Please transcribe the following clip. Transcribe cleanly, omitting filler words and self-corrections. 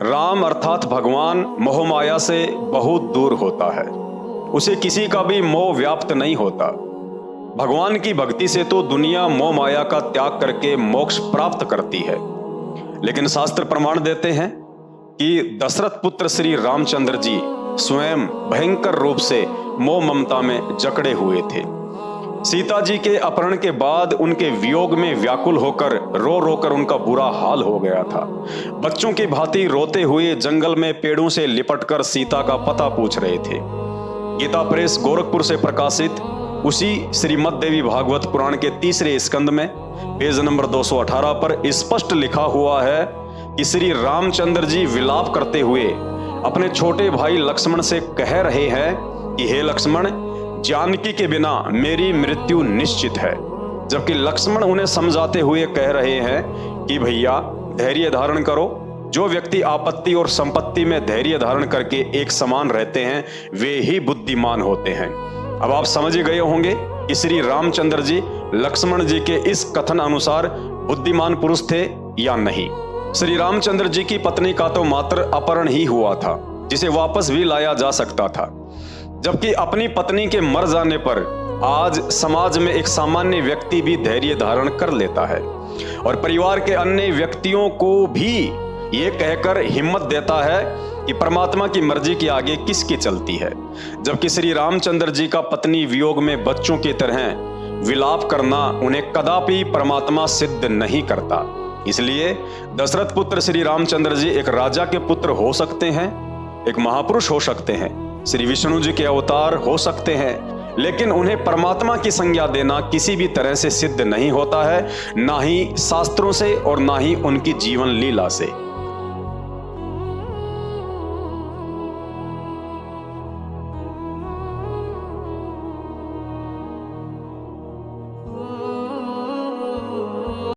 राम अर्थात भगवान मोहमाया से बहुत दूर होता है। उसे किसी का भी मोह व्याप्त नहीं होता। भगवान की भक्ति से तो दुनिया मोह माया का त्याग करके मोक्ष प्राप्त करती है। लेकिन शास्त्र प्रमाण देते हैं कि दशरथ पुत्र श्री रामचंद्र जी स्वयं भयंकर रूप से मोह ममता में जकड़े हुए थे। सीता जी के अपहरण के बाद उनके वियोग में व्याकुल होकर रो रो कर उनका बुरा हाल हो गया था। बच्चों की भांति रोते हुए जंगल में पेड़ों से लिपटकर सीता का पता पूछ रहे थे। गीता प्रेस गोरखपुर से प्रकाशित उसी श्रीमद् देवी भागवत पुराण के 3रे स्कंद में पेज नंबर 218 पर स्पष्ट लिखा हुआ है कि श्री रामचंद्र जी विलाप करते हुए अपने छोटे भाई लक्ष्मण से कह रहे हैं कि हे लक्ष्मण, जानकी के बिना मेरी मृत्यु निश्चित है। जबकि लक्ष्मण उन्हें समझाते हुए कह रहे हैं कि भैया धैर्य धारण करो। जो व्यक्ति आपत्ति और संपत्ति में धैर्य धारण करके एक समान रहते हैं वे ही बुद्धिमान होते हैं। अब आप समझ गए होंगे कि श्री रामचंद्र जी लक्ष्मण जी के इस कथन अनुसार बुद्धिमान पुरुष थे या नहीं। श्री रामचंद्र जी की पत्नी का तो मात्र अपहरण ही हुआ था, जिसे वापस भी लाया जा सकता था। जबकि अपनी पत्नी के मर जाने पर आज समाज में एक सामान्य व्यक्ति भी धैर्य धारण कर लेता है और परिवार के अन्य व्यक्तियों को भी ये कहकर हिम्मत देता है कि परमात्मा की मर्जी के आगे किसकी चलती है। जबकि श्री रामचंद्र जी का पत्नी वियोग में बच्चों की तरह विलाप करना उन्हें कदापि परमात्मा सिद्ध नहीं करता। इसलिए दशरथ पुत्र श्री रामचंद्र जी एक राजा के पुत्र हो सकते हैं, एक महापुरुष हो सकते हैं, श्री विष्णु जी के अवतार हो सकते हैं, लेकिन उन्हें परमात्मा की संज्ञा देना किसी भी तरह से सिद्ध नहीं होता है, ना ही शास्त्रों से और ना ही उनकी जीवन लीला से।